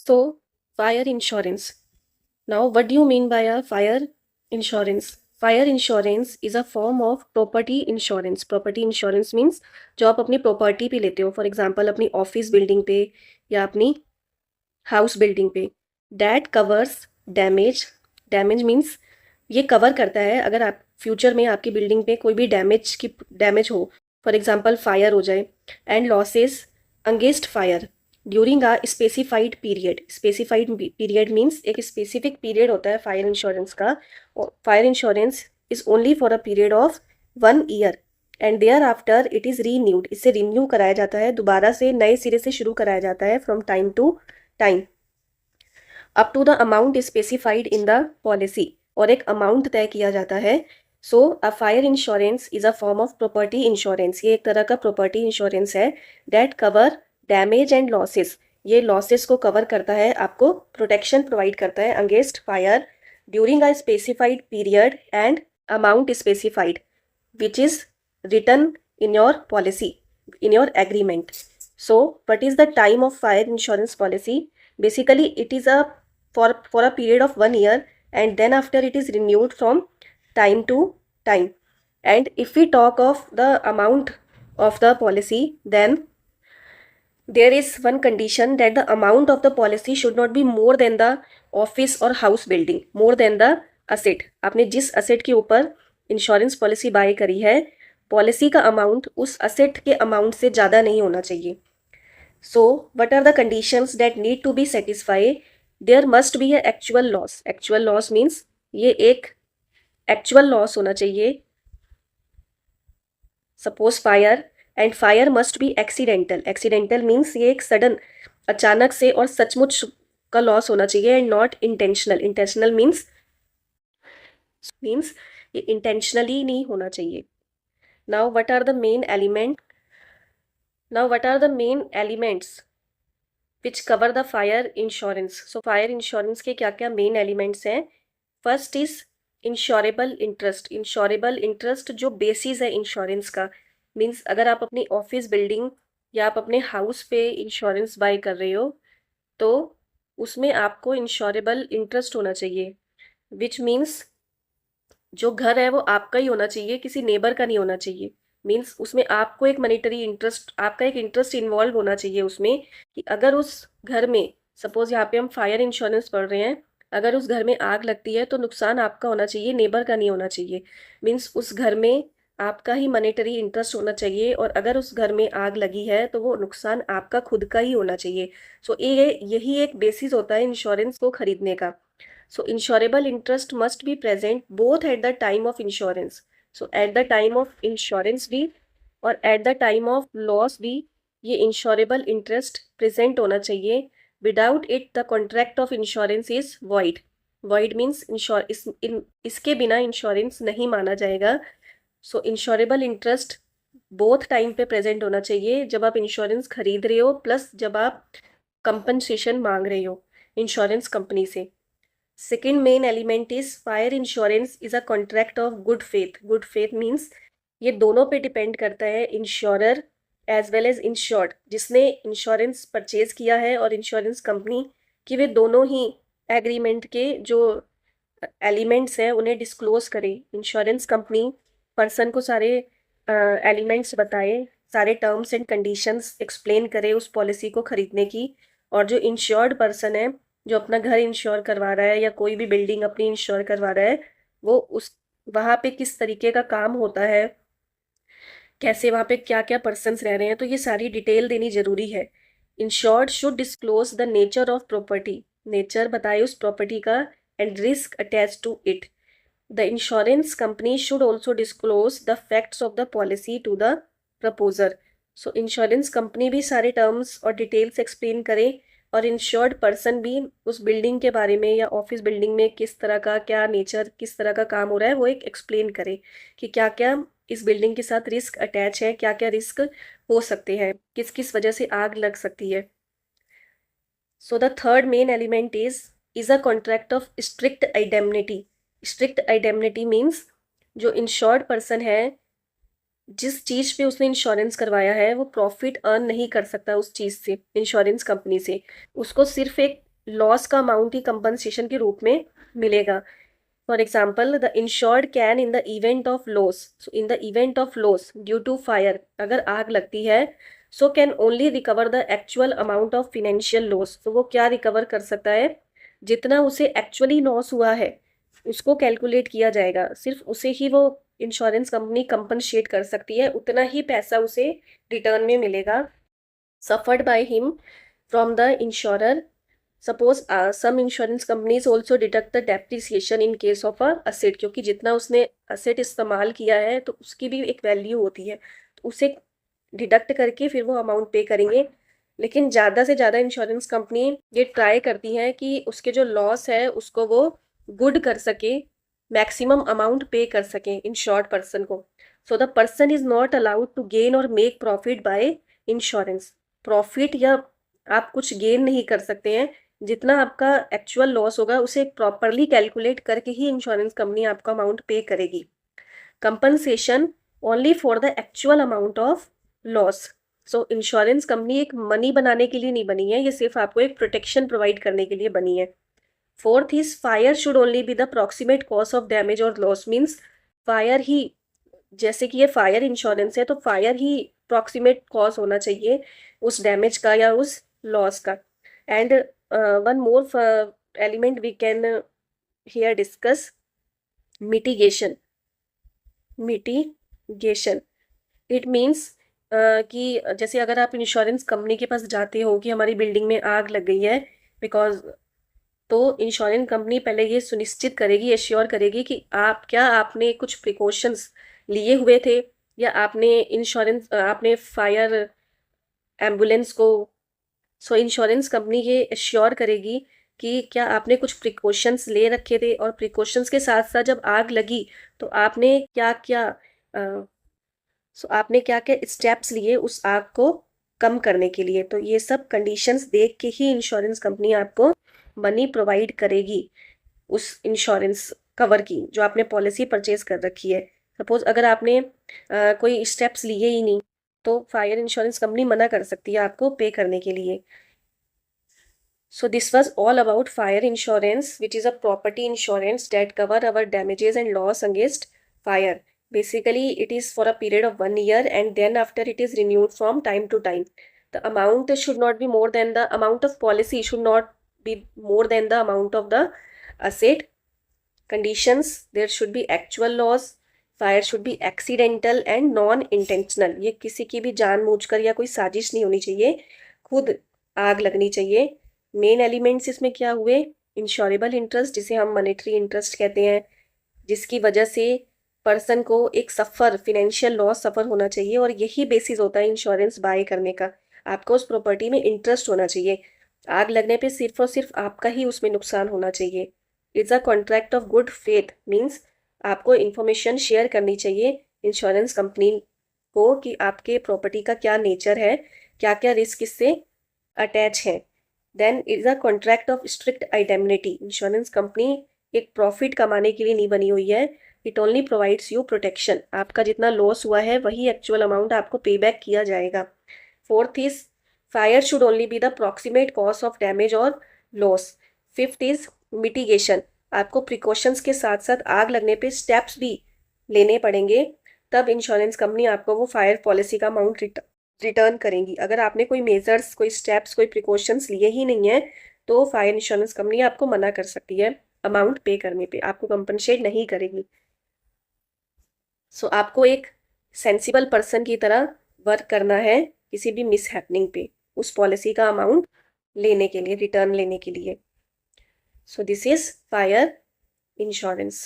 So, fire insurance. Now, what do you mean by a fire insurance? Fire insurance is a form of property insurance. Property insurance means जो आप अपनी property पे लेते हो, for example अपनी office building पे या अपनी हाउस बिल्डिंग पे. That covers damage. Damage means ये कवर करता है अगर आप फ्यूचर में आपकी बिल्डिंग पे कोई भी डैमेज हो, फॉर एग्जांपल फायर हो जाए, and losses against fire during a specified period. Specified period means एक स्पेसिफिक पीरियड होता है फायर इंश्योरेंस का. Fire insurance is only for a period of 1 year and thereafter it is renewed. इससे renew कराया जाता है, दोबारा से नए सिरे से शुरू कराया जाता है from time to time up to the amount specified in the policy. और एक अमाउंट तय किया जाता है. So a fire insurance is a form of property insurance. ये एक तरह का प्रॉपर्टी इंश्योरेंस है. That cover damage and losses. ये लॉसेस को कवर करता है, आपको प्रोटेक्शन प्रोवाइड करता है against fire during a specified period and amount specified which is written in your policy, in your agreement. So what is the time of fire insurance policy? Basically it is a for a period of 1 year and then after it is renewed from time to time. And if we talk of the amount of the policy, then there is one condition that the amount of the policy should not be more than the office or house building, more than the asset. आपने जिस asset के ऊपर insurance policy bye करी है, policy का amount उस asset के amount से ज़्यादा नहीं होना चाहिए. So what are the conditions that need to be satisfy? There must be a actual loss. Actual loss means ये एक एक्चुअल लॉस होना चाहिए. Suppose fire, and fire must be accidental. Accidental means ये एक सडन, अचानक से और सचमुच का लॉस होना चाहिए, and not intentional. Intentional means ये इंटेंशनली नहीं होना चाहिए. Now what are the main element? Now what are the main elements which cover the fire insurance? So fire insurance के क्या क्या मेन एलिमेंट्स हैं? First is insurable interest. Insurable interest जो basis है इंश्योरेंस का, मीन्स अगर आप अपनी ऑफिस बिल्डिंग या आप अपने हाउस पे इंश्योरेंस बाय कर रहे हो तो उसमें आपको इंश्योरेबल इंटरेस्ट होना चाहिए, विच मीन्स जो घर है वो आपका ही होना चाहिए, किसी नेबर का नहीं होना चाहिए. मीन्स उसमें आपको एक मॉनेटरी इंटरेस्ट, आपका एक इंटरेस्ट इन्वॉल्व होना चाहिए उसमें, कि अगर उस घर में, सपोज यहाँ पे हम फायर इंश्योरेंस पढ़ रहे हैं, अगर उस घर में आग लगती है तो नुकसान आपका होना चाहिए, नेबर का नहीं होना चाहिए. मीन्स उस घर में आपका ही मॉनेटरी इंटरेस्ट होना चाहिए, और अगर उस घर में आग लगी है तो वो नुकसान आपका खुद का ही होना चाहिए. सो यही एक बेसिस होता है इंश्योरेंस को खरीदने का. So insurable interest must be present both at the time of insurance. So at the time of insurance भी और at the time of loss भी ये insurable interest present होना चाहिए. Without it the contract of insurance is void. Void means इसके बिना insurance नहीं माना जाएगा. So insurable interest both time पे present होना चाहिए, जब आप insurance खरीद रहे हो प्लस जब आप compensation मांग रहे हो insurance कंपनी से. Second main element is fire insurance is a contract of good faith. Good faith means ये दोनों पे डिपेंड करता है, insurer as well as insured. जिसने इंश्योरेंस परचेज किया है और इंश्योरेंस कंपनी की, वे दोनों ही एग्रीमेंट के जो एलिमेंट्स हैं उन्हें डिस्क्लोज करे. इंश्योरेंस कंपनी पर्सन को सारे एलिमेंट्स बताए, सारे टर्म्स एंड कंडीशंस एक्सप्लेन करे उस पॉलिसी को खरीदने की. और जो इंश्योर्ड पर्सन है, जो अपना घर इंश्योर करवा रहा है या कोई भी बिल्डिंग अपनी इंश्योर करवा रहा है, वो उस वहाँ पे किस तरीके का काम होता है, कैसे वहाँ पे क्या क्या पर्सन्स रह रहे हैं, तो ये सारी डिटेल देनी ज़रूरी है. Insured should disclose the nature of property. Nature बताए उस प्रॉपर्टी का, and risk attach to it. The insurance company should also disclose the facts of the policy to the proposer. So insurance company भी सारे terms और details explain करे, और insured person भी उस बिल्डिंग के बारे में या ऑफिस बिल्डिंग में किस तरह का क्या नेचर, किस तरह का काम हो रहा है, वो एक एक्सप्लेन करे कि क्या क्या इस बिल्डिंग के साथ रिस्क अटैच है, क्या क्या रिस्क हो सकते हैं, किस किस वजह से आग लग सकती है. So the third main element is a contract of strict indemnity. Strict indemnity means जो इंश्योर्ड पर्सन है, जिस चीज़ पे उसने इंश्योरेंस करवाया है, वो प्रॉफिट अर्न नहीं कर सकता उस चीज़ से, इंश्योरेंस कंपनी से. उसको सिर्फ एक लॉस का अमाउंट ही कंपनसेशन के रूप में मिलेगा। For example, the insured can in the event of loss, so in the event of loss due to fire, अगर आग लगती है, so can only recover the actual amount of financial loss, तो वो क्या रिकवर कर सकता है, जितना उसे एक्चुअली लॉस हुआ है उसको कैलकुलेट किया जाएगा, सिर्फ उसे ही वो इंश्योरेंस कंपनी कंपनसेट कर सकती है, उतना ही पैसा उसे रिटर्न में मिलेगा, suffered by him from the insurer. Suppose some insurance companies also deduct the depreciation in case of a asset, क्योंकि जितना उसने asset इस्तेमाल किया है तो उसकी भी एक वैल्यू होती है, तो उसे डिडक्ट करके फिर वो अमाउंट पे करेंगे। लेकिन ज़्यादा से ज़्यादा इंश्योरेंस कंपनी ये ट्राई करती है कि उसके जो लॉस है उसको वो गुड कर सके, मैक्सिमम अमाउंट पे कर सके इंश्योर्ड पर्सन को। So the person is not allowed to gain और make profit by insurance. Profit या आप कुछ गेन नहीं कर सकते हैं, जितना आपका एक्चुअल लॉस होगा उसे प्रॉपरली कैलकुलेट करके ही इंश्योरेंस कंपनी आपका अमाउंट पे करेगी। Compensation only for the actual amount of loss. So insurance company एक मनी बनाने के लिए नहीं बनी है, ये सिर्फ आपको एक प्रोटेक्शन प्रोवाइड करने के लिए बनी है। Fourth is fire should only be the proximate cause of damage और लॉस, मीन्स फायर ही, जैसे कि ये फायर इंश्योरेंस है तो फायर ही प्रॉक्सिमेट कॉज होना चाहिए उस डैमेज का या उस लॉस का। And one more element we can here discuss, mitigation. Mitigation it means कि जैसे अगर आप इंश्योरेंस कंपनी के पास जाते हो कि हमारी बिल्डिंग में आग लग गई है, बिकॉज तो इंश्योरेंस कंपनी पहले ये सुनिश्चित करेगी, एश्योर करेगी कि आपने कुछ प्रिकॉशंस लिए हुए थे, या आपने फायर एम्बुलेंस को, सो इंश्योरेंस कंपनी ये एश्योर करेगी कि क्या आपने कुछ प्रिकॉशंस ले रखे थे, और प्रिकॉशंस के साथ साथ जब आग लगी तो आपने क्या क्या स्टेप्स लिए उस आग को कम करने के लिए। तो ये सब कंडीशंस देख के ही इंश्योरेंस कंपनी आपको मनी प्रोवाइड करेगी उस इंश्योरेंस कवर की जो आपने पॉलिसी परचेज कर रखी है। सपोज अगर आपने कोई स्टेप्स लिए ही नहीं तो फायर इंश्योरेंस कंपनी मना कर सकती है आपको पे करने के लिए। So this was all about fire insurance, which is a property insurance that cover our damages and loss against fire. Basically, it is for a period of 1 year and then after it is renewed from time to time. The amount should not be more than the amount of policy should not be more than the amount of the asset. Conditions, there should be actual loss. Fire should be accidental and non intentional, ये किसी की भी जानबूझकर या कोई साजिश नहीं होनी चाहिए, खुद आग लगनी चाहिए। मेन एलिमेंट्स इसमें क्या हुए, इंश्योरेबल इंटरेस्ट जिसे हम मॉनेटरी इंटरेस्ट कहते हैं, जिसकी वजह से पर्सन को एक फिनेंशियल लॉस सफ़र होना चाहिए, और यही बेसिस होता है इंश्योरेंस बाय करने का। आपको उस प्रॉपर्टी में इंटरेस्ट होना चाहिए, आग लगने पे सिर्फ और सिर्फ आपका ही उसमें नुकसान होना चाहिए। It's a contract of good faith, means आपको इन्फॉर्मेशन शेयर करनी चाहिए इंश्योरेंस कंपनी को कि आपके प्रॉपर्टी का क्या नेचर है, क्या क्या रिस्क इससे अटैच है। Then is a contract of strict indemnity, insurance company एक प्रॉफिट कमाने के लिए नहीं बनी हुई है, it only provides you protection, आपका जितना लॉस हुआ है वही एक्चुअल अमाउंट आपको पे बैक किया जाएगा। Fourth is fire should only be the proximate cause of damage और लॉस। फिफ्थ इज मिटिगेशन, आपको प्रिकॉशंस के साथ साथ आग लगने पे स्टेप्स भी लेने पड़ेंगे, तब इंश्योरेंस कंपनी आपको वो फायर पॉलिसी का अमाउंट रिटर्न करेंगी। अगर आपने कोई मेजर्स, कोई स्टेप्स, कोई प्रिकॉशंस लिए ही नहीं है तो फायर इंश्योरेंस कंपनी आपको मना कर सकती है अमाउंट पे करने पे, आपको कंपनसेट नहीं करेगी। सो आपको एक सेंसिबल पर्सन की तरह वर्क करना है किसी भी मिस हैपनिंग पे, उस पॉलिसी का अमाउंट लेने के लिए, रिटर्न लेने के लिए। So this is fire insurance.